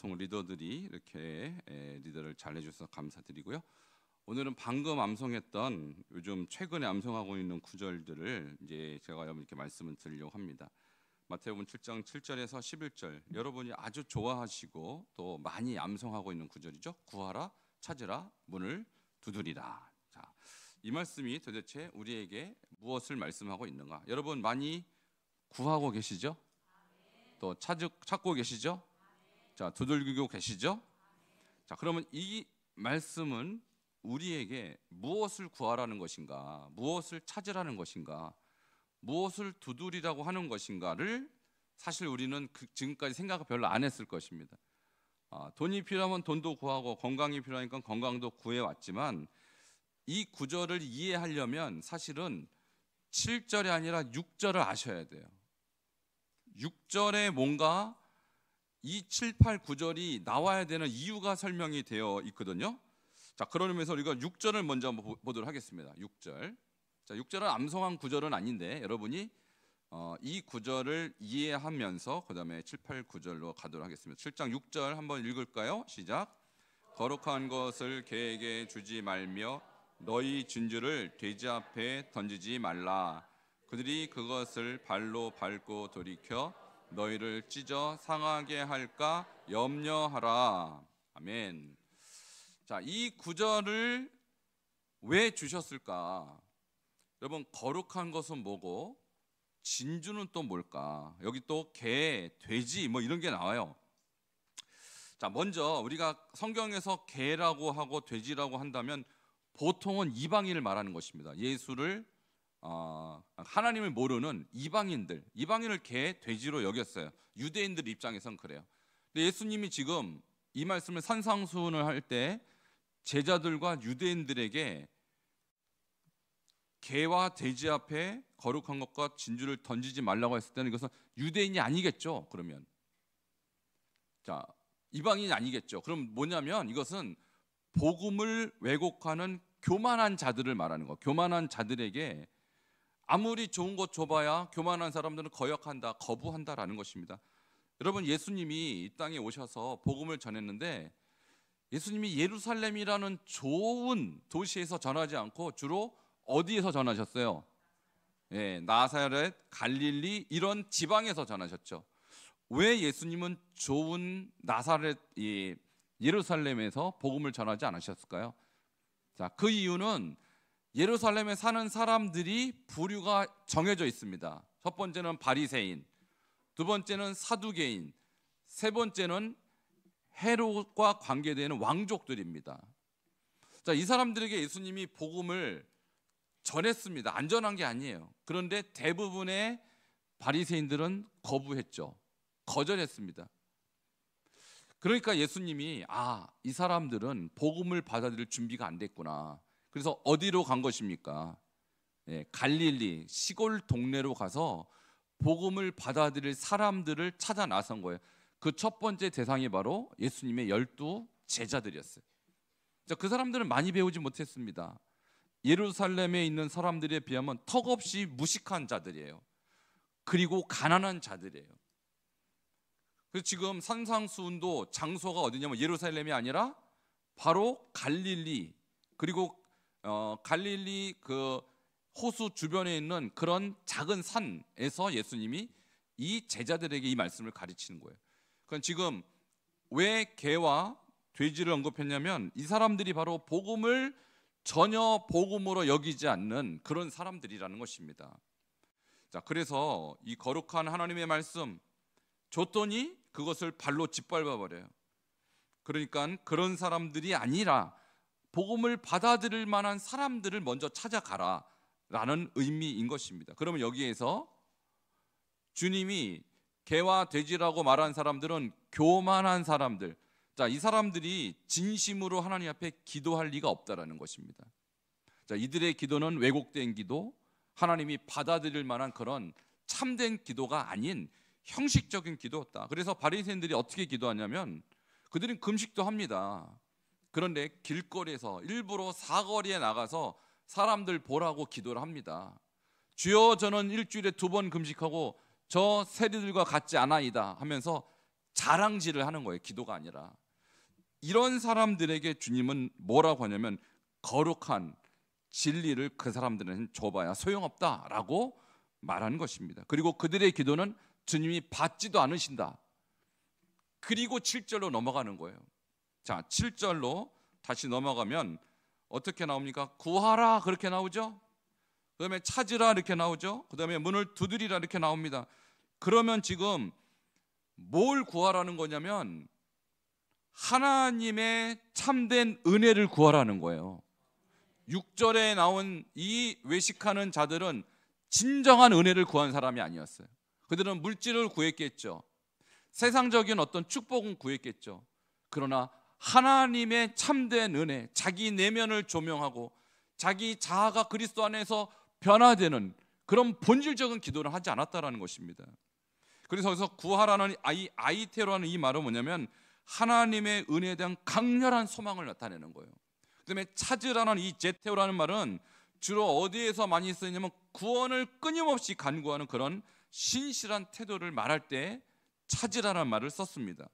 보통 리더들이 이렇게 리더를 잘 해주셔서 감사드리고요. 오늘은 방금 암송했던 요즘 최근에 암송하고 있는 구절들을 이제 제가 여러분께 말씀을 드리려고 합니다. 마태복음 7장 7절에서 11절, 여러분이 아주 좋아하시고 또 많이 암송하고 있는 구절이죠. 구하라, 찾으라, 문을 두드리라. 자, 이 말씀이 도대체 우리에게 무엇을 말씀하고 있는가? 여러분 많이 구하고 계시죠? 또 찾고 계시죠? 자, 두들기고 계시죠? 자, 그러면 이 말씀은 우리에게 무엇을 구하라는 것인가, 무엇을 찾으라는 것인가, 무엇을 두드리라고 하는 것인가를 사실 우리는 지금까지 생각을 별로 안 했을 것입니다. 돈이 필요하면 돈도 구하고 건강이 필요하니까 건강도 구해왔지만 이 구절을 이해하려면 사실은 7절이 아니라 6절을 아셔야 돼요. 6절에 뭔가 이 7, 8, 9절이 나와야 되는 이유가 설명이 되어 있거든요. 자, 그런 의미에서 우리가 6절을 먼저 한번 보도록 하겠습니다. 6절. 자, 6절은 암송한 구절은 아닌데 여러분이 이 구절을 이해하면서 그 다음에 7, 8, 9절로 가도록 하겠습니다. 7장 6절 한번 읽을까요? 시작. 거룩한 것을 개에게 주지 말며 너희 진주를 돼지 앞에 던지지 말라. 그들이 그것을 발로 밟고 돌이켜 너희를 찢어 상하게 할까 염려하라. 아멘. 자, 이 구절을 왜 주셨을까? 여러분, 거룩한 것은 뭐고 진주는 또 뭘까? 여기 또 개, 돼지 뭐 이런 게 나와요. 자, 먼저 우리가 성경에서 개라고 하고 돼지라고 한다면 보통은 이방인을 말하는 것입니다. 예수를 하나님을 모르는 이방인을 개, 돼지로 여겼어요. 유대인들 입장에선 그래요. 근데 예수님이 지금 이 말씀을 산상수훈을 할 때 제자들과 유대인들에게 개와 돼지 앞에 거룩한 것과 진주를 던지지 말라고 했을 때는 이것은 유대인이 아니겠죠. 그러면 자, 이방인이 아니겠죠. 그럼 뭐냐면 이것은 복음을 왜곡하는 교만한 자들을 말하는 거. 교만한 자들에게 아무리 좋은 것 줘봐야 교만한 사람들은 거부한다라는 것입니다. 여러분, 예수님이 이 땅에 오셔서 복음을 전했는데 예수님이 예루살렘이라는 좋은 도시에서 전하지 않고 주로 어디에서 전하셨어요? 나사렛, 갈릴리 이런 지방에서 전하셨죠. 왜 예수님은 좋은 나사렛, 예루살렘에서 복음을 전하지 않으셨을까요? 자, 그 이유는 예루살렘에 사는 사람들이 부류가 정해져 있습니다. 첫 번째는 바리새인, 두 번째는 사두개인, 세 번째는 헤롯과 관계되는 왕족들입니다. 자, 이 사람들에게 예수님이 복음을 전했습니다. 안전한 게 아니에요. 그런데 대부분의 바리새인들은 거부했죠. 거절했습니다. 그러니까 예수님이 이 사람들은 복음을 받아들일 준비가 안 됐구나. 그래서 어디로 간 것입니까? 갈릴리 시골 동네로 가서 복음을 받아들일 사람들을 찾아 나선 거예요. 그 첫 번째 대상이 바로 예수님의 12 제자들이었어요. 자, 그 사람들은 많이 배우지 못했습니다. 예루살렘에 있는 사람들에 비하면 턱없이 무식한 자들이에요. 그리고 가난한 자들이에요. 그래서 지금 산상수훈도 장소가 어디냐면 예루살렘이 아니라 바로 갈릴리, 그리고 갈릴리 그 호수 주변에 있는 그런 작은 산에서 예수님이 이 제자들에게 이 말씀을 가르치는 거예요. 그러니까 지금 왜 개와 돼지를 언급했냐면 이 사람들이 바로 복음을 전혀 복음으로 여기지 않는 그런 사람들이라는 것입니다. 자, 그래서 이 거룩한 하나님의 말씀 줬더니 그것을 발로 짓밟아 버려요. 그러니까 그런 사람들이 아니라 복음을 받아들일 만한 사람들을 먼저 찾아가라 라는 의미인 것입니다. 그러면 여기에서 주님이 개와 돼지라고 말한 사람들은 교만한 사람들, 자, 이 사람들이 진심으로 하나님 앞에 기도할 리가 없다라는 것입니다. 자, 이들의 기도는 왜곡된 기도, 하나님이 받아들일 만한 그런 참된 기도가 아닌 형식적인 기도였다. 그래서 바리새인들이 어떻게 기도하냐면 그들은 금식도 합니다. 그런데 길거리에서 일부러 사거리에 나가서 사람들 보라고 기도를 합니다. 주여, 저는 일주일에 2번 금식하고 저 세리들과 같지 않아이다 하면서 자랑질을 하는 거예요. 기도가 아니라. 이런 사람들에게 주님은 뭐라고 하냐면 거룩한 진리를 그 사람들은 줘봐야 소용없다라고 말하는 것입니다. 그리고 그들의 기도는 주님이 받지도 않으신다. 그리고 7절로 넘어가는 거예요. 자, 7절로 다시 넘어가면 어떻게 나옵니까? 구하라 그렇게 나오죠. 그 다음에 찾으라 이렇게 나오죠. 그 다음에 문을 두드리라 이렇게 나옵니다. 그러면 지금 뭘 구하라는 거냐면 하나님의 참된 은혜를 구하라는 거예요. 6절에 나온 이 외식하는 자들은 진정한 은혜를 구한 사람이 아니었어요. 그들은 물질을 구했겠죠. 세상적인 어떤 축복은 구했겠죠. 그러나 하나님의 참된 은혜, 자기 내면을 조명하고 자기 자아가 그리스도 안에서 변화되는 그런 본질적인 기도를 하지 않았다라는 것입니다. 그래서 여기서 구하라는 아이테로라는 이 말은 뭐냐면 하나님의 은혜에 대한 강렬한 소망을 나타내는 거예요. 그다음에 찾으라는 이 제테오라는 말은 주로 어디에서 많이 쓰이냐면 구원을 끊임없이 간구하는 그런 신실한 태도를 말할 때 찾으라는 말을 썼습니다.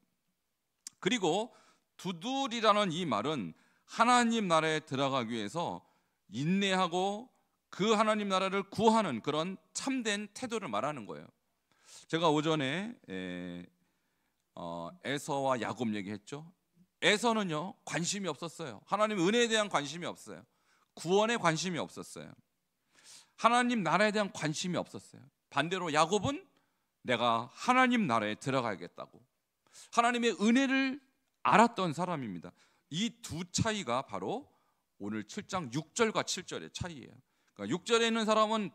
그리고 두드리라는 이 말은 하나님 나라에 들어가기 위해서 인내하고 그 하나님 나라를 구하는 그런 참된 태도를 말하는 거예요. 제가 오전에 에서와 야곱 얘기했죠. 에서는요 관심이 없었어요. 하나님 은혜에 대한 관심이 없어요. 구원에 관심이 없었어요. 하나님 나라에 대한 관심이 없었어요. 반대로 야곱은 내가 하나님 나라에 들어가야겠다고 하나님의 은혜를 알았던 사람입니다. 이 두 차이가 바로 오늘 7장 6절과 7절의 차이예요. 그러니까 6절에 있는 사람은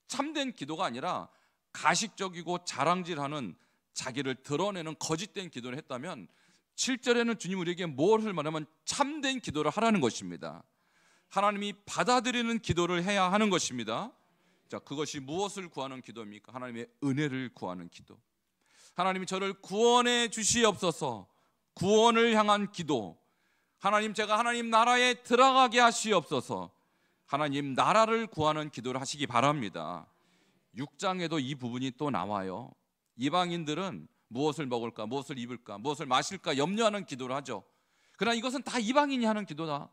참된 기도가 아니라 가식적이고 자랑질하는 자기를 드러내는 거짓된 기도를 했다면 7절에는 주님 우리에게 무엇을 말하면 참된 기도를 하라는 것입니다. 하나님이 받아들이는 기도를 해야 하는 것입니다. 자, 그것이 무엇을 구하는 기도입니까? 하나님의 은혜를 구하는 기도. 하나님이 저를 구원해 주시옵소서. 구원을 향한 기도. 하나님 제가 하나님 나라에 들어가게 하시옵소서. 하나님 나라를 구하는 기도를 하시기 바랍니다. 6장에도 이 부분이 또 나와요. 이방인들은 무엇을 먹을까, 무엇을 입을까, 무엇을 마실까 염려하는 기도를 하죠. 그러나 이것은 다 이방인이 하는 기도다.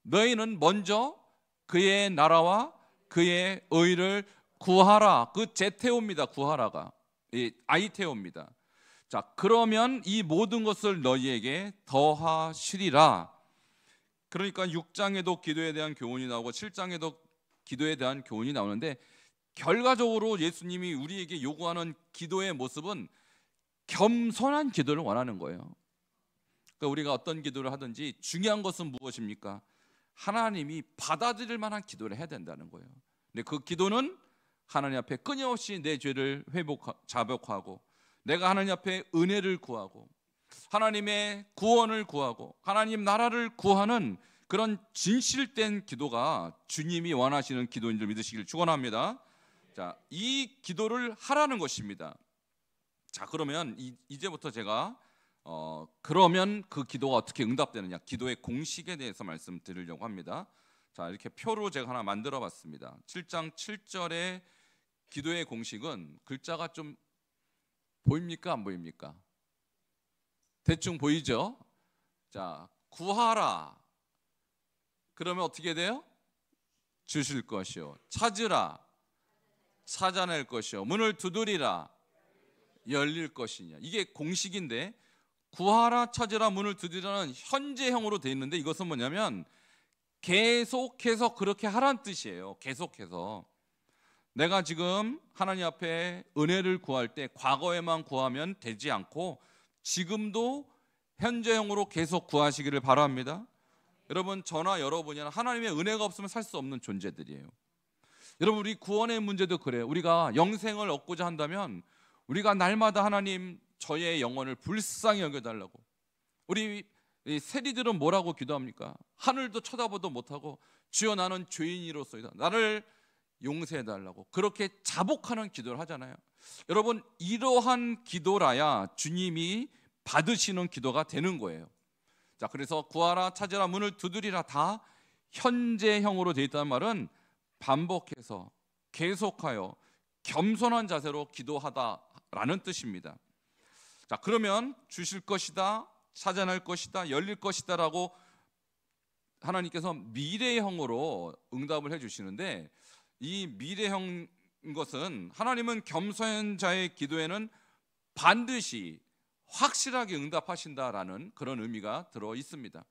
너희는 먼저 그의 나라와 그의 의를 구하라. 그 제테오입니다. 구하라가 아이테오입니다. 자, 그러면 이 모든 것을 너희에게 더하시리라. 그러니까 6장에도 기도에 대한 교훈이 나오고 7장에도 기도에 대한 교훈이 나오는데 결과적으로 예수님이 우리에게 요구하는 기도의 모습은 겸손한 기도를 원하는 거예요. 그러니까 우리가 어떤 기도를 하든지 중요한 것은 무엇입니까? 하나님이 받아들일 만한 기도를 해야 된다는 거예요. 근데 그 기도는 하나님 앞에 끊임없이 내 죄를 자복하고 내가 하나님 앞에 은혜를 구하고 하나님의 구원을 구하고 하나님 나라를 구하는 그런 진실된 기도가 주님이 원하시는 기도인 줄 믿으시길 축원합니다. 자, 이 기도를 하라는 것입니다. 자, 그러면 이제부터 제가 그러면 그 기도가 어떻게 응답되느냐, 기도의 공식에 대해서 말씀드리려고 합니다. 자, 이렇게 표로 제가 하나 만들어 봤습니다. 7장 7절의 기도의 공식은 글자가 좀 보입니까? 안 보입니까? 대충 보이죠? 자, 구하라. 그러면 어떻게 돼요? 주실 것이요. 찾으라. 찾아낼 것이요. 문을 두드리라. 열릴 것이냐. 이게 공식인데 구하라, 찾으라, 문을 두드리라는 현재형으로 되어 있는데 이것은 뭐냐면 계속해서 그렇게 하라는 뜻이에요. 계속해서. 내가 지금 하나님 앞에 은혜를 구할 때 과거에만 구하면 되지 않고 지금도 현재형으로 계속 구하시기를 바랍니다. 여러분, 저나 여러분이나 하나님의 은혜가 없으면 살 수 없는 존재들이에요. 여러분, 우리 구원의 문제도 그래요. 우리가 영생을 얻고자 한다면 우리가 날마다 하나님 저의 영혼을 불쌍히 여겨달라고. 우리 세리들은 뭐라고 기도합니까? 하늘도 쳐다보도 못하고 주여 나는 죄인이로소이다. 나를 용서해달라고 그렇게 자복하는 기도를 하잖아요. 여러분, 이러한 기도라야 주님이 받으시는 기도가 되는 거예요. 자, 그래서 구하라, 찾으라, 문을 두드리라 다 현재형으로 되어 있다는 말은 반복해서 계속하여 겸손한 자세로 기도하다라는 뜻입니다. 자, 그러면 주실 것이다, 찾아낼 것이다, 열릴 것이다라고 하나님께서 미래형으로 응답을 해주시는데, 이 미래형 것은 하나님은 겸손한 자의 기도에는 반드시 확실하게 응답하신다라는 그런 의미가 들어 있습니다.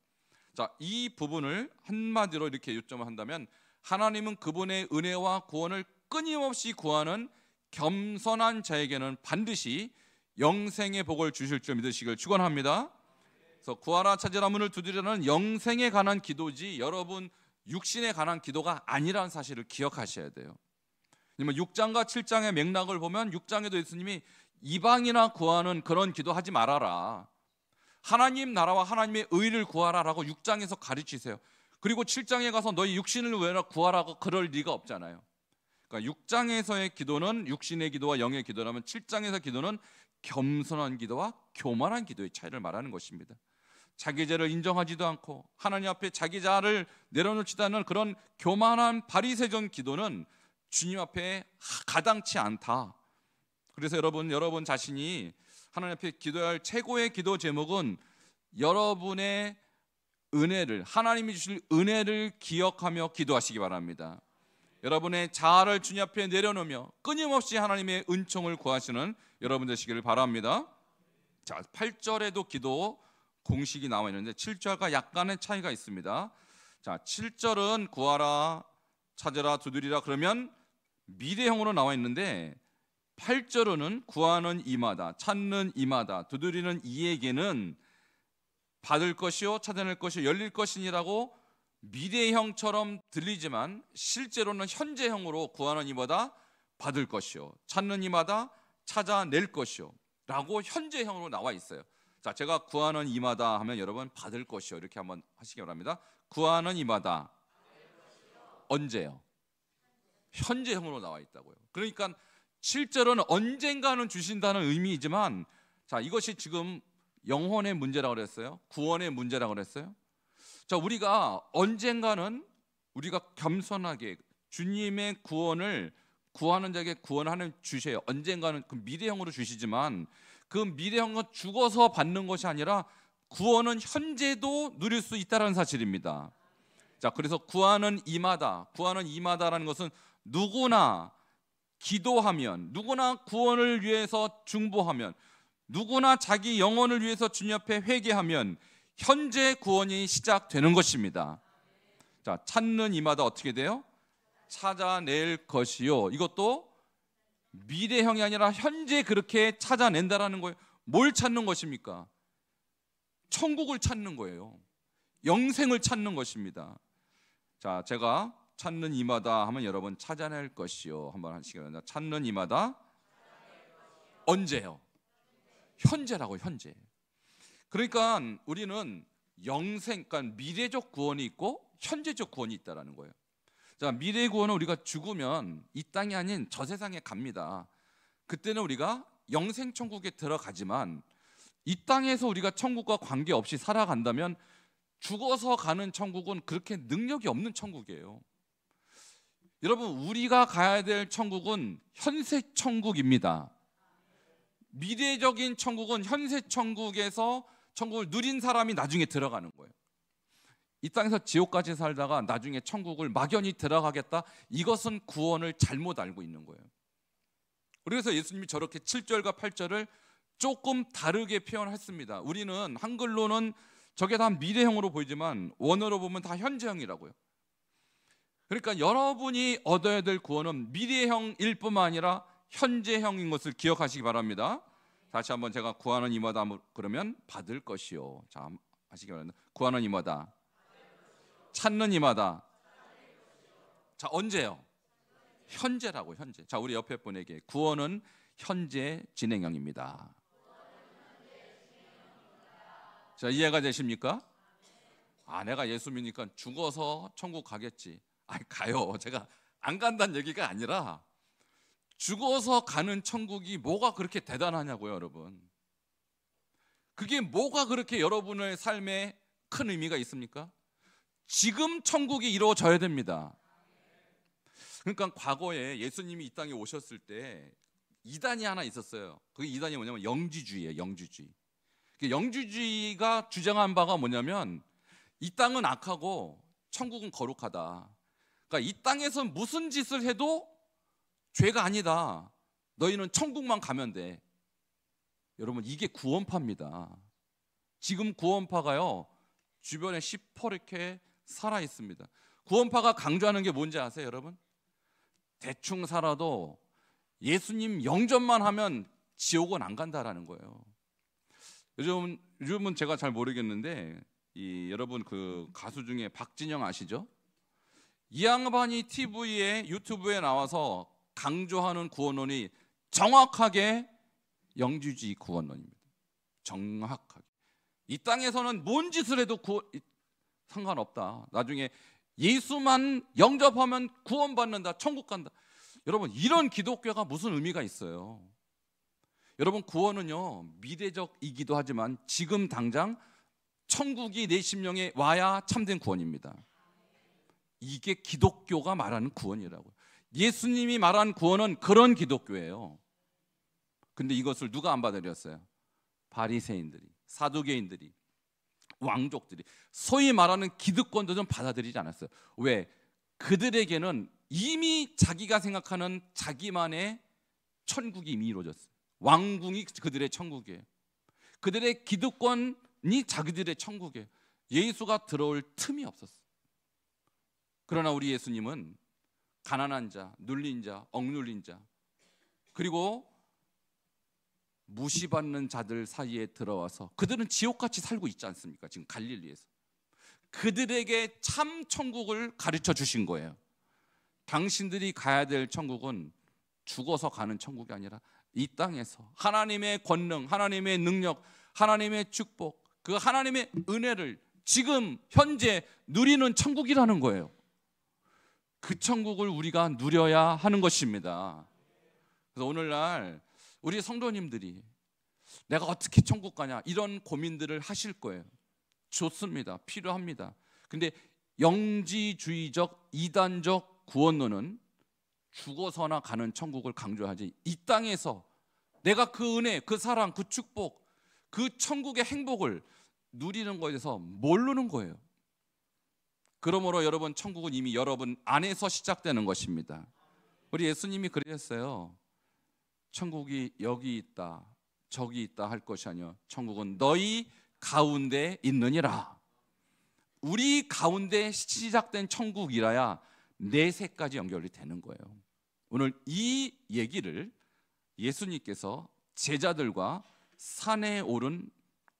자, 이 부분을 한마디로 이렇게 요점을 한다면, 하나님은 그분의 은혜와 구원을 끊임없이 구하는 겸손한 자에게는 반드시 영생의 복을 주실 줄 믿으시길 축원합니다. 그래서 구하라 찾으라 문을 두드리라는 영생에 관한 기도지 여러분 육신에 관한 기도가 아니라는 사실을 기억하셔야 돼요. 6장과 7장의 맥락을 보면 6장에도 예수님이 이방이나 구하는 그런 기도하지 말아라, 하나님 나라와 하나님의 의를 구하라라고 6장에서 가르치세요. 그리고 7장에 가서 너희 육신을 왜 구하라고 그럴 리가 없잖아요. 그러니까 6장에서의 기도는 육신의 기도와 영의 기도라면 7장에서 기도는 겸손한 기도와 교만한 기도의 차이를 말하는 것입니다. 자기 죄를 인정하지도 않고 하나님 앞에 자기 자아를 내려놓지도 않는 그런 교만한 바리새적 기도는 주님 앞에 가당치 않다. 그래서 여러분 자신이 하나님 앞에 기도해야 할 최고의 기도 제목은 여러분의 은혜를, 하나님이 주실 은혜를 기억하며 기도하시기 바랍니다. 여러분의 자아를 주님 앞에 내려놓으며 끊임없이 하나님의 은총을 구하시는 여러분 되시기를 바랍니다. 자, 8절에도 기도 공식이 나와 있는데 7절과 약간의 차이가 있습니다. 자, 7절은 구하라 찾으라 두드리라 그러면 미래형으로 나와 있는데, 8절은 구하는 이마다, 찾는 이마다, 두드리는 이에게는 받을 것이요 찾아낼 것이요 열릴 것이니라고 미래형처럼 들리지만 실제로는 현재형으로 구하는 이마다 받을 것이요 찾는 이마다 찾아낼 것이요 라고 현재형으로 나와 있어요. 자, 제가 구하는 이마다 하면 여러분 받을 것이요 이렇게 한번 하시기 바랍니다. 구하는 이마다 언제요? 현재형으로 나와 있다고요. 그러니까 7절은 언젠가는 주신다는 의미이지만, 자, 이것이 지금 영혼의 문제라고 그랬어요? 구원의 문제라고 그랬어요? 자, 우리가 언젠가는 우리가 겸손하게 주님의 구원을 구하는 자에게 구원하는 주셔요. 언젠가는 그 미래형으로 주시지만 그 미래형은 죽어서 받는 것이 아니라 구원은 현재도 누릴 수 있다는 사실입니다. 자, 그래서 구하는 이마다라는 것은 누구나 기도하면, 누구나 구원을 위해서 중보하면, 누구나 자기 영혼을 위해서 주님 앞에 회개하면 현재 구원이 시작되는 것입니다. 자, 찾는 이마다 어떻게 돼요? 찾아낼 것이요. 이것도 미래형이 아니라 현재 그렇게 찾아낸다라는 거예요. 뭘 찾는 것입니까? 천국을 찾는 거예요. 영생을 찾는 것입니다. 자, 제가 찾는 이마다 하면 여러분 찾아낼 것이요 한번 하시기 바랍니다. 찾는 이마다 언제요? 현재라고, 현재. 그러니까 우리는 영생, 그러니까 미래적 구원이 있고 현재적 구원이 있다라는 거예요. 자, 미래 구원은 우리가 죽으면 이 땅이 아닌 저 세상에 갑니다. 그때는 우리가 영생 천국에 들어가지만 이 땅에서 우리가 천국과 관계없이 살아간다면 죽어서 가는 천국은 그렇게 능력이 없는 천국이에요. 여러분, 우리가 가야 될 천국은 현세 천국입니다. 미래적인 천국은 현세 천국에서 천국을 누린 사람이 나중에 들어가는 거예요. 이 땅에서 지옥까지 살다가 나중에 천국을 막연히 들어가겠다, 이것은 구원을 잘못 알고 있는 거예요. 그래서 예수님이 저렇게 7절과 8절을 조금 다르게 표현했습니다. 우리는 한글로는 저게 다 미래형으로 보이지만 원어로 보면 다 현재형이라고요. 그러니까 여러분이 얻어야 될 구원은 미래형일 뿐만 아니라 현재형인 것을 기억하시기 바랍니다. 다시 한번 제가 구하는 이마다 그러면 받을 것이요. 자, 하시기 바랍니다. 구하는 이마다, 찾는 이마다. 자, 언제요? 현재라고, 현재. 자, 우리 옆에 분에게 구원은 현재 진행형입니다. 자, 이해가 되십니까? 아, 내가 예수 믿으니까 죽어서 천국 가겠지. 아니, 가요. 제가 안 간다는 얘기가 아니라 죽어서 가는 천국이 뭐가 그렇게 대단하냐고요, 여러분. 그게 뭐가 그렇게 여러분의 삶에 큰 의미가 있습니까? 지금 천국이 이루어져야 됩니다. 그러니까 과거에 예수님이 이 땅에 오셨을 때 이단이 하나 있었어요. 그 이단이 뭐냐면 영지주의예요. 영지주의. 영지주의가 주장한 바가 뭐냐면 이 땅은 악하고 천국은 거룩하다. 그러니까 이 땅에서 무슨 짓을 해도 죄가 아니다. 너희는 천국만 가면 돼. 여러분, 이게 구원파입니다. 지금 구원파가요, 주변에 시퍼렇게 살아 있습니다. 구원파가 강조하는 게 뭔지 아세요, 여러분? 대충 살아도 예수님 영접만 하면 지옥은 안 간다라는 거예요. 요즘은 제가 잘 모르겠는데 여러분 그 가수 중에 박진영 아시죠? 이 양반이 TV에 유튜브에 나와서 강조하는 구원론이 정확하게 영지주의 구원론입니다. 정확하게. 이 땅에서는 뭔 짓을 해도 상관없다. 나중에 예수만 영접하면 구원받는다. 천국 간다. 여러분, 이런 기독교가 무슨 의미가 있어요? 여러분, 구원은요 미래적이기도 하지만 지금 당장 천국이 내 심령에 와야 참된 구원입니다. 이게 기독교가 말하는 구원이라고요. 예수님이 말한 구원은 그런 기독교예요. 근데 이것을 누가 안 받아들였어요? 바리새인들이, 사두개인들이, 왕족들이, 소위 말하는 기득권도 좀 받아들이지 않았어요. 왜? 그들에게는 이미 자기가 생각하는 자기만의 천국이 이미 이루어졌어요. 왕궁이 그들의 천국이에요. 그들의 기득권이 자기들의 천국이에요. 예수가 들어올 틈이 없었어요. 그러나 우리 예수님은 가난한 자, 눌린 자, 억눌린 자, 그리고 무시받는 자들 사이에 들어와서, 그들은 지옥같이 살고 있지 않습니까? 지금 갈릴리에서 그들에게 참 천국을 가르쳐 주신 거예요. 당신들이 가야 될 천국은 죽어서 가는 천국이 아니라 이 땅에서 하나님의 권능, 하나님의 능력, 하나님의 축복, 그 하나님의 은혜를 지금 현재 누리는 천국이라는 거예요. 그 천국을 우리가 누려야 하는 것입니다. 그래서 오늘날 우리 성도님들이 내가 어떻게 천국 가냐 이런 고민들을 하실 거예요. 좋습니다. 필요합니다. 근데 영지주의적 이단적 구원론은 죽어서나 가는 천국을 강조하지, 이 땅에서 내가 그 은혜, 그 사랑, 그 축복, 그 천국의 행복을 누리는 것에 대해서 모르는 거예요. 그러므로 여러분, 천국은 이미 여러분 안에서 시작되는 것입니다. 우리 예수님이 그랬어요. 천국이 여기 있다 저기 있다 할 것이 아니요 천국은 너희 가운데 있느니라. 우리 가운데 시작된 천국이라야 내세까지 연결이 되는 거예요. 오늘 이 얘기를 예수님께서 제자들과 산에 오른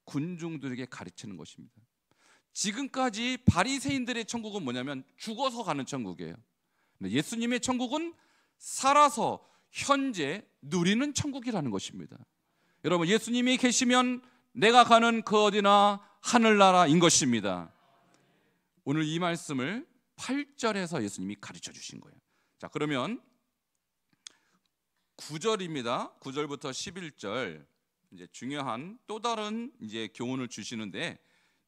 군중들에게 가르치는 것입니다. 지금까지 바리새인들의 천국은 뭐냐면 죽어서 가는 천국이에요. 근데 예수님의 천국은 살아서 현재 누리는 천국이라는 것입니다. 여러분, 예수님이 계시면 내가 가는 그 어디나 하늘나라인 것입니다. 오늘 이 말씀을 8절에서 예수님이 가르쳐 주신 거예요. 자, 그러면 9절입니다. 9절부터 11절 이제 중요한 또 다른 이제 교훈을 주시는데,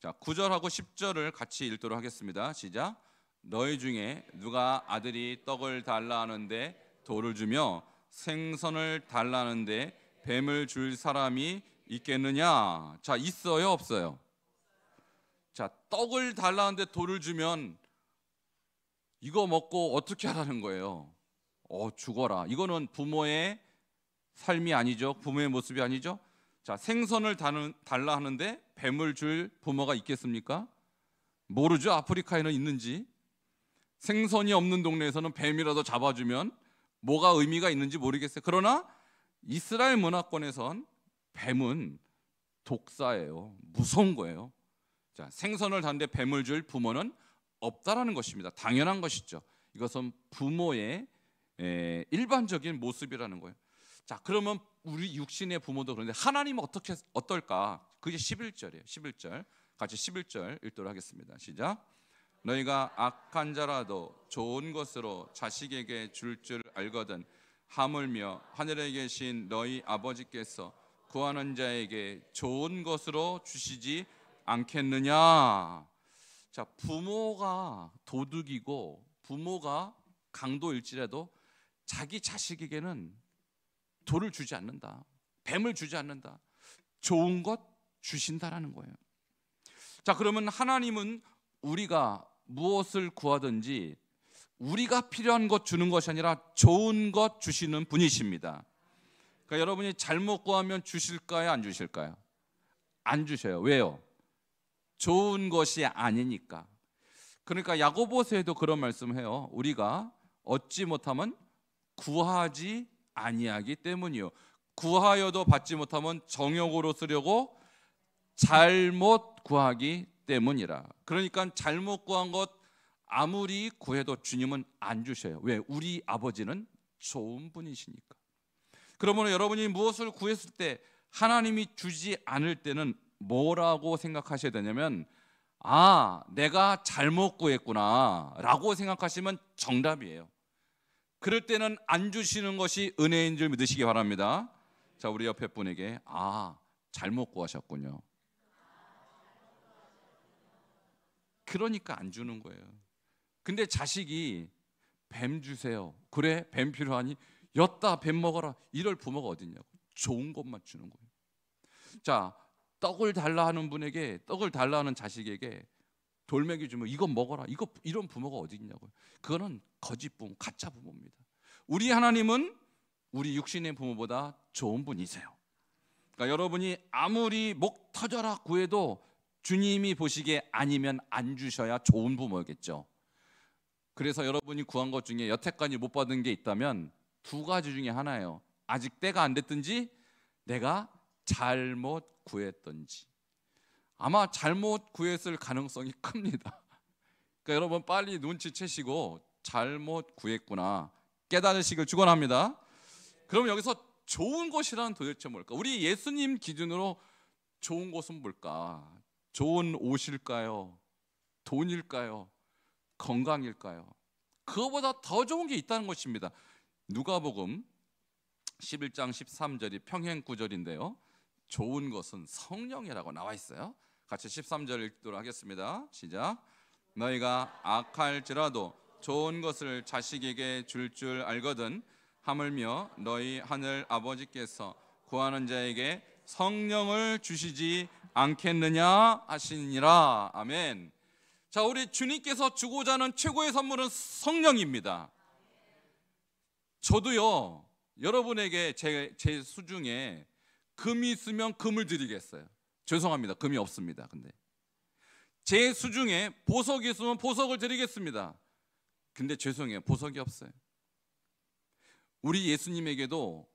자, 9절하고 10절을 같이 읽도록 하겠습니다. 시작. 너희 중에 누가 아들이 떡을 달라 하는데 돌을 주며 생선을 달라 하는데 뱀을 줄 사람이 있겠느냐? 자, 있어요, 없어요? 자, 떡을 달라 하는데 돌을 주면 이거 먹고 어떻게 하라는 거예요? 죽어라. 이거는 부모의 삶이 아니죠. 부모의 모습이 아니죠. 자, 생선을 달라 하는데 뱀을 줄 부모가 있겠습니까? 모르죠. 아프리카에는 있는지. 생선이 없는 동네에서는 뱀이라도 잡아주면 뭐가 의미가 있는지 모르겠어요. 그러나 이스라엘 문화권에선 뱀은 독사예요. 무서운 거예요. 자, 생선을 달는데 뱀을 줄 부모는 없다라는 것입니다. 당연한 것이죠. 이것은 부모의 일반적인 모습이라는 거예요. 자, 그러면 우리 육신의 부모도 그런데 하나님은 어떨까? 그게 11절이에요. 11절. 같이 11절 읽도록 하겠습니다. 시작. 너희가 악한 자라도 좋은 것으로 자식에게 줄 줄 알거든 하물며 하늘에 계신 너희 아버지께서 구하는 자에게 좋은 것으로 주시지 않겠느냐. 자, 부모가 도둑이고 부모가 강도일지라도 자기 자식에게는 돌을 주지 않는다. 뱀을 주지 않는다. 좋은 것 주신다라는 거예요. 자, 그러면 하나님은 우리가 무엇을 구하든지 우리가 필요한 것 주는 것이 아니라 좋은 것 주시는 분이십니다. 그러니까 여러분이 잘못 구하면 주실까요? 안 주실까요? 안 주셔요. 왜요? 좋은 것이 아니니까. 그러니까 야고보서에도 그런 말씀해요. 우리가 얻지 못하면 구하지 아니하기 때문이요. 구하여도 받지 못하면 정욕으로 쓰려고 잘못 구하기 때문이라. 그러니까 잘못 구한 것 아무리 구해도 주님은 안 주셔요. 왜? 우리 아버지는 좋은 분이시니까. 그러면 여러분이 무엇을 구했을 때 하나님이 주지 않을 때는 뭐라고 생각하셔야 되냐면, 아, 내가 잘못 구했구나 라고 생각하시면 정답이에요. 그럴 때는 안 주시는 것이 은혜인 줄 믿으시기 바랍니다. 자, 우리 옆에 분에게, 아, 잘못 구하셨군요. 그러니까 안 주는 거예요. 근데 자식이 뱀 주세요. 그래, 뱀 필요하니? 엿다 뱀 먹어라. 이럴 부모가 어딨냐고. 좋은 것만 주는 거예요. 자, 떡을 달라 하는 분에게, 떡을 달라 하는 자식에게 돌멩이 주면 이건 먹어라. 이런 부모가 어디 있냐고요. 그거는 거짓 부모, 가짜 부모입니다. 우리 하나님은 우리 육신의 부모보다 좋은 분이세요. 그러니까 여러분이 아무리 목 터져라 구해도 주님이 보시기에 아니면 안 주셔야 좋은 부모겠죠. 그래서 여러분이 구한 것 중에 여태까지 못 받은 게 있다면 두 가지 중에 하나예요. 아직 때가 안 됐든지 내가 잘못 구했던지. 아마 잘못 구했을 가능성이 큽니다. 그러니까 여러분 빨리 눈치채시고 잘못 구했구나 깨달으시길 축원합니다. 그럼 여기서 좋은 것이란 도대체 뭘까? 우리 예수님 기준으로 좋은 것은 뭘까? 좋은 옷일까요? 돈일까요? 건강일까요? 그거보다 더 좋은 게 있다는 것입니다. 누가복음 11장 13절이 평행 구절인데요. 좋은 것은 성령이라고 나와 있어요. 같이 13절 읽도록 하겠습니다. 시작. 너희가 악할지라도 좋은 것을 자식에게 줄 알거든 하물며 너희 하늘 아버지께서 구하는 자에게 성령을 주시지 않겠느냐 하시니라. 아멘. 자, 우리 주님께서 주고자 하는 최고의 선물은 성령입니다. 저도요, 여러분에게 제 수중에 금이 있으면 금을 드리겠어요. 죄송합니다. 금이 없습니다. 근데 제 수중에 보석이 있으면 보석을 드리겠습니다. 근데 죄송해요. 보석이 없어요. 우리 예수님에게도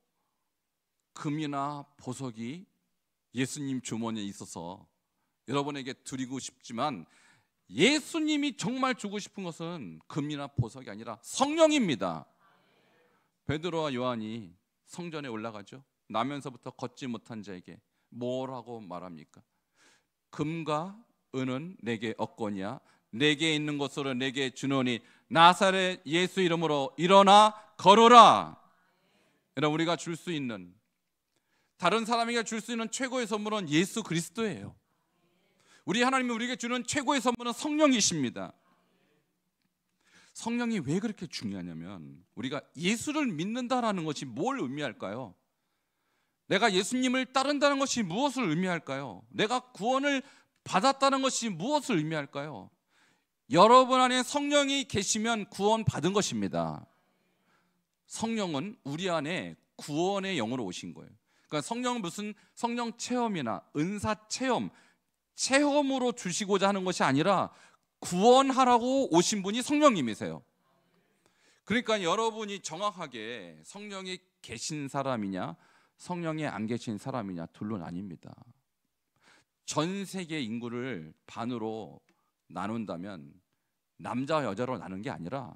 금이나 보석이 예수님 주머니에 있어서 여러분에게 드리고 싶지만 예수님이 정말 주고 싶은 것은 금이나 보석이 아니라 성령입니다. 베드로와 요한이 성전에 올라가죠. 나면서부터 걷지 못한 자에게 뭐라고 말합니까? 금과 은은 내게 없거니와 내게 있는 것으로 내게 주노니 나사렛 예수 이름으로 일어나 걸어라. 여러분, 우리가 줄 수 있는, 다른 사람에게 줄 수 있는 최고의 선물은 예수 그리스도예요. 우리 하나님이 우리에게 주는 최고의 선물은 성령이십니다. 성령이 왜 그렇게 중요하냐면 우리가 예수를 믿는다라는 것이 뭘 의미할까요? 내가 예수님을 따른다는 것이 무엇을 의미할까요? 내가 구원을 받았다는 것이 무엇을 의미할까요? 여러분 안에 성령이 계시면 구원 받은 것입니다. 성령은 우리 안에 구원의 영으로 오신 거예요. 그러니까 성령은 무슨 성령 체험이나 은사 체험으로 주시고자 하는 것이 아니라 구원하라고 오신 분이 성령님이세요. 그러니까 여러분이 정확하게 성령이 계신 사람이냐 성령이 안 계신 사람이냐 둘로 나뉩니다. 전 세계 인구를 반으로 나눈다면 남자와 여자로 나눈 게 아니라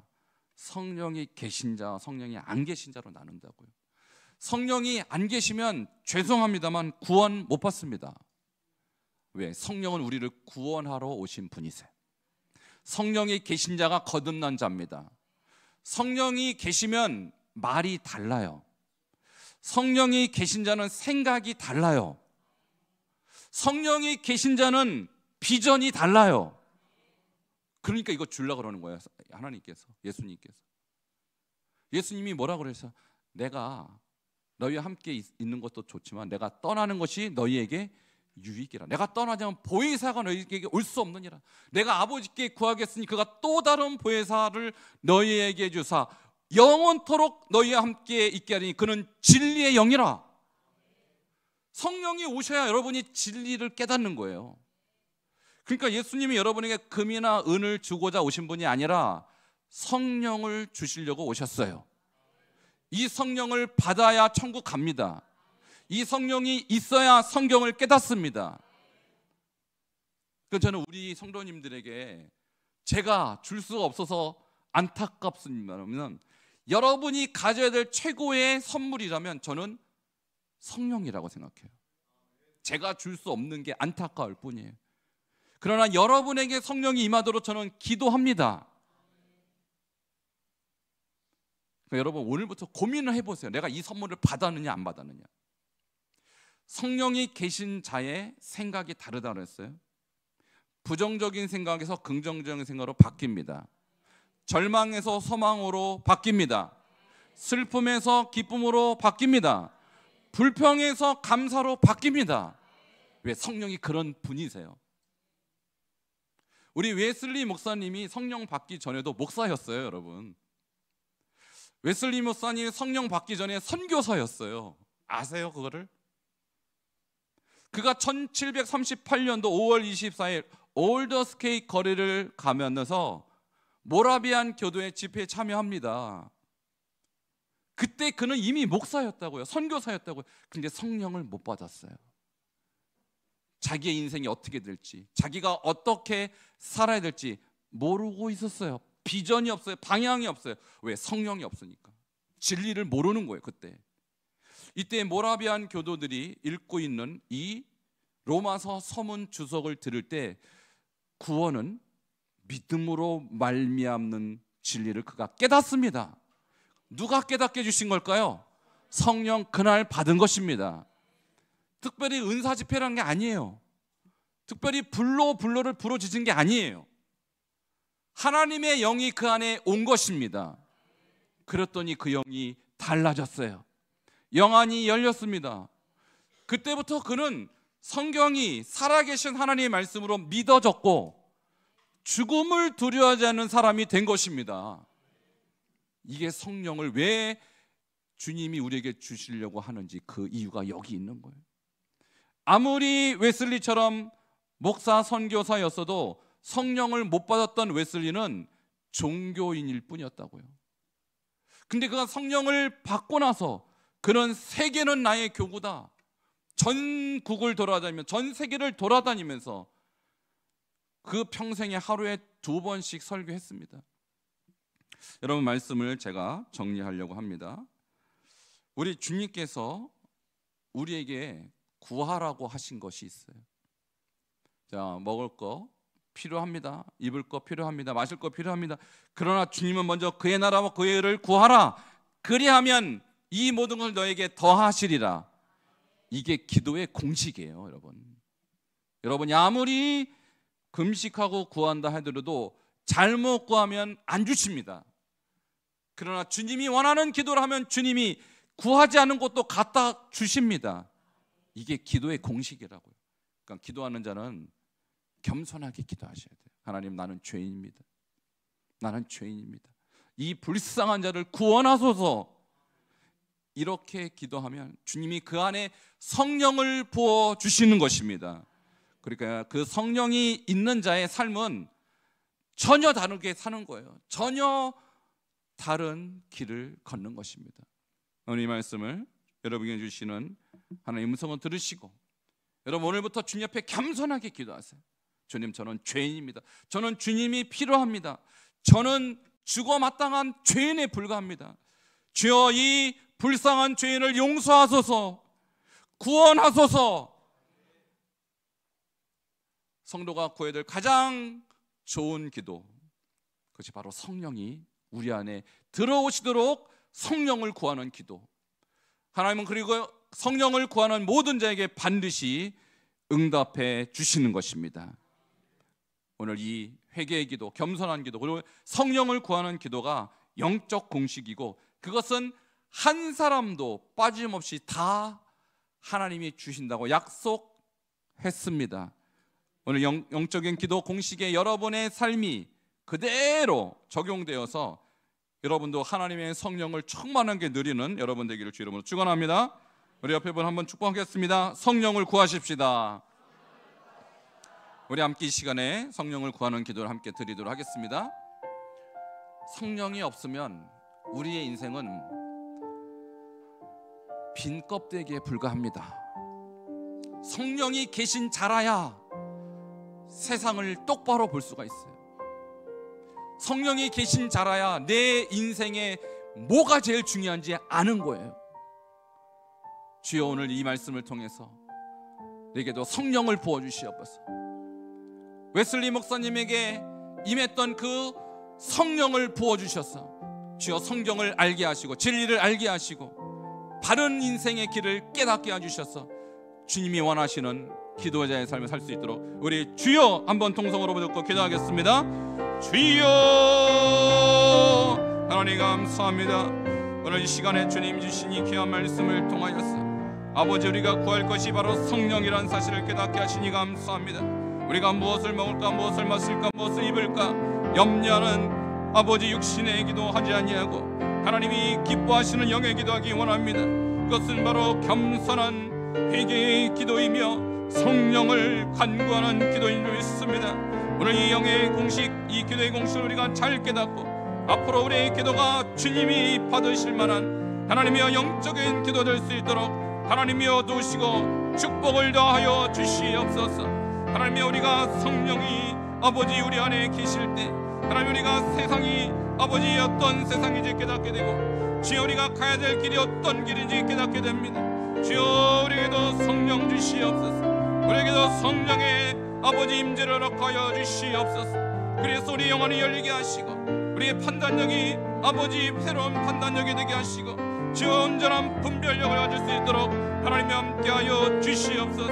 성령이 계신 자와 성령이 안 계신 자로 나눈다고요. 성령이 안 계시면 죄송합니다만 구원 못 받습니다. 왜? 성령은 우리를 구원하러 오신 분이세요. 성령이 계신 자가 거듭난 자입니다. 성령이 계시면 말이 달라요. 성령이 계신 자는 생각이 달라요. 성령이 계신 자는 비전이 달라요. 그러니까 이거 주려고 그러는 거예요. 하나님께서, 예수님께서. 예수님이 뭐라고 그랬어요? 내가 너희와 함께 있는 것도 좋지만 내가 떠나는 것이 너희에게 유익이라. 내가 떠나자면 보혜사가 너희에게 올 수 없느니라. 내가 아버지께 구하겠으니 그가 또 다른 보혜사를 너희에게 주사 영원토록 너희와 함께 있게 하리니 그는 진리의 영이라. 성령이 오셔야 여러분이 진리를 깨닫는 거예요. 그러니까 예수님이 여러분에게 금이나 은을 주고자 오신 분이 아니라 성령을 주시려고 오셨어요. 이 성령을 받아야 천국 갑니다. 이 성령이 있어야 성경을 깨닫습니다. 그래서 저는 우리 성도님들에게 제가 줄 수가 없어서 안타깝습니다만 여러분이 가져야 될 최고의 선물이라면 저는 성령이라고 생각해요. 제가 줄 수 없는 게 안타까울 뿐이에요. 그러나 여러분에게 성령이 임하도록 저는 기도합니다. 그러니까 여러분 오늘부터 고민을 해보세요. 내가 이 선물을 받았느냐 안 받았느냐. 성령이 계신 자의 생각이 다르다고 그랬어요. 부정적인 생각에서 긍정적인 생각으로 바뀝니다. 절망에서 소망으로 바뀝니다. 슬픔에서 기쁨으로 바뀝니다. 불평에서 감사로 바뀝니다. 왜? 성령이 그런 분이세요. 우리 웨슬리 목사님이 성령 받기 전에도 목사였어요, 여러분. 웨슬리 목사님이 성령 받기 전에 선교사였어요. 아세요, 그거를? 그가 1738년도 5월 24일 올더스케이 거리를 가면서 모라비안 교도의 집회에 참여합니다. 그때 그는 이미 목사였다고요. 선교사였다고요. 근데 성령을 못 받았어요. 자기의 인생이 어떻게 될지, 자기가 어떻게 살아야 될지 모르고 있었어요. 비전이 없어요. 방향이 없어요. 왜? 성령이 없으니까. 진리를 모르는 거예요, 그때. 이때 모라비안 교도들이 읽고 있는 이 로마서 서문 주석을 들을 때 구원은 믿음으로 말미암는 진리를 그가 깨닫습니다. 누가 깨닫게 해주신 걸까요? 성령 그날 받은 것입니다. 특별히 은사 집회라는 게 아니에요. 특별히 불로를 부르짖은 게 아니에요. 하나님의 영이 그 안에 온 것입니다. 그랬더니 그 영이 달라졌어요. 영안이 열렸습니다. 그때부터 그는 성경이 살아계신 하나님의 말씀으로 믿어졌고 죽음을 두려워하지 않는 사람이 된 것입니다. 이게 성령을 왜 주님이 우리에게 주시려고 하는지 그 이유가 여기 있는 거예요. 아무리 웨슬리처럼 목사 선교사였어도 성령을 못 받았던 웨슬리는 종교인일 뿐이었다고요. 근데 그가 성령을 받고 나서 그는 세계는 나의 교구다. 전국을 돌아다니며 전 세계를 돌아다니면서 그 평생에 하루에 2번씩 설교했습니다. 여러분 말씀을 제가 정리하려고 합니다. 우리 주님께서 우리에게 구하라고 하신 것이 있어요. 자, 먹을 거 필요합니다. 입을 거 필요합니다. 마실 거 필요합니다. 그러나 주님은 먼저 그의 나라와 그의 의를 구하라. 그리하면 이 모든 걸 너에게 더하시리라. 이게 기도의 공식이에요, 여러분. 여러분이 아무리 금식하고 구한다 하더라도 잘못 구하면 안 주십니다. 그러나 주님이 원하는 기도를 하면 주님이 구하지 않은 것도 갖다 주십니다. 이게 기도의 공식이라고요. 그러니까 기도하는 자는 겸손하게 기도하셔야 돼요. 하나님, 나는 죄인입니다. 나는 죄인입니다. 이 불쌍한 자를 구원하소서. 이렇게 기도하면 주님이 그 안에 성령을 부어주시는 것입니다. 그러니까 그 성령이 있는 자의 삶은 전혀 다르게 사는 거예요. 전혀 다른 길을 걷는 것입니다. 오늘 이 말씀을 여러분에게 주시는 하나님의 음성을 들으시고 여러분 오늘부터 주님 앞에 겸손하게 기도하세요. 주님, 저는 죄인입니다. 저는 주님이 필요합니다. 저는 죽어 마땅한 죄인에 불과합니다. 주여, 이 불쌍한 죄인을 용서하소서, 구원하소서. 성도가 구해야 될 가장 좋은 기도, 그것이 바로 성령이 우리 안에 들어오시도록 성령을 구하는 기도. 하나님은 그리고 성령을 구하는 모든 자에게 반드시 응답해 주시는 것입니다. 오늘 이 회개의 기도, 겸손한 기도, 그리고 성령을 구하는 기도가 영적 공식이고 그것은 한 사람도 빠짐없이 다 하나님이 주신다고 약속했습니다. 오늘 영적인 기도 공식에 여러분의 삶이 그대로 적용되어서 여러분도 하나님의 성령을 충만하게 누리는 여러분 되기를 주 이름으로 축원합니다. 우리 옆에 분 한번 축복하겠습니다. 성령을 구하십시다. 우리 함께 이 시간에 성령을 구하는 기도를 함께 드리도록 하겠습니다. 성령이 없으면 우리의 인생은 빈 껍데기에 불과합니다. 성령이 계신 자라야 세상을 똑바로 볼 수가 있어요. 성령이 계신 자라야 내 인생에 뭐가 제일 중요한지 아는 거예요. 주여, 오늘 이 말씀을 통해서 내게도 성령을 부어주시옵소서. 웨슬리 목사님에게 임했던 그 성령을 부어주셔서 주여 성경을 알게 하시고 진리를 알게 하시고 바른 인생의 길을 깨닫게 해주셔서 주님이 원하시는 기도자의 삶을 살 수 있도록 우리 주여 한번 통성으로 부르고 기도하겠습니다. 주여, 하나님 감사합니다. 오늘 이 시간에 주님 주신 이 귀한 말씀을 통하여서 아버지, 우리가 구할 것이 바로 성령이라는 사실을 깨닫게 하시니 감사합니다. 우리가 무엇을 먹을까, 무엇을 마실까, 무엇을 입을까 염려하는 아버지 육신의 기도하지 아니하고 하나님이 기뻐하시는 영의 기도하기 원합니다. 그것은 바로 겸손한 회개의 기도이며 성령을 간구하는 기도인 줄 믿습니다. 오늘 이 영의 공식, 이 기도의 공식을 우리가 잘 깨닫고 앞으로 우리의 기도가 주님이 받으실 만한 하나님이여 영적인 기도 될 수 있도록 하나님이여 도우시고 축복을 더하여 주시옵소서. 하나님이여, 우리가 성령이 아버지 우리 안에 계실 때 하나님, 우리가 세상이 아버지 어떤 세상인지 깨닫게 되고 주여, 우리가 가야 될 길이 어떤 길인지 깨닫게 됩니다. 주여, 우리에게도 성령 주시옵소서. 우리에게도 성령의 아버지 임재를 허락하여 주시옵소서. 그래서 우리 영혼이 열리게 하시고 우리의 판단력이 아버지 새로운 판단력이 되게 하시고 주여, 온전한 분별력을 가질 수 있도록 하나님이 함께하여 주시옵소서.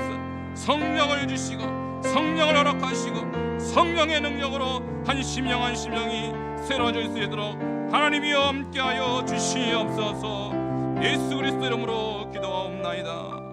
성령을 주시고 성령을 허락하시고 성령의 능력으로 한 심령 한 심령이 새로워질 수 있도록 하나님이 함께하여 주시옵소서. 예수 그리스도 이름으로 기도하옵나이다.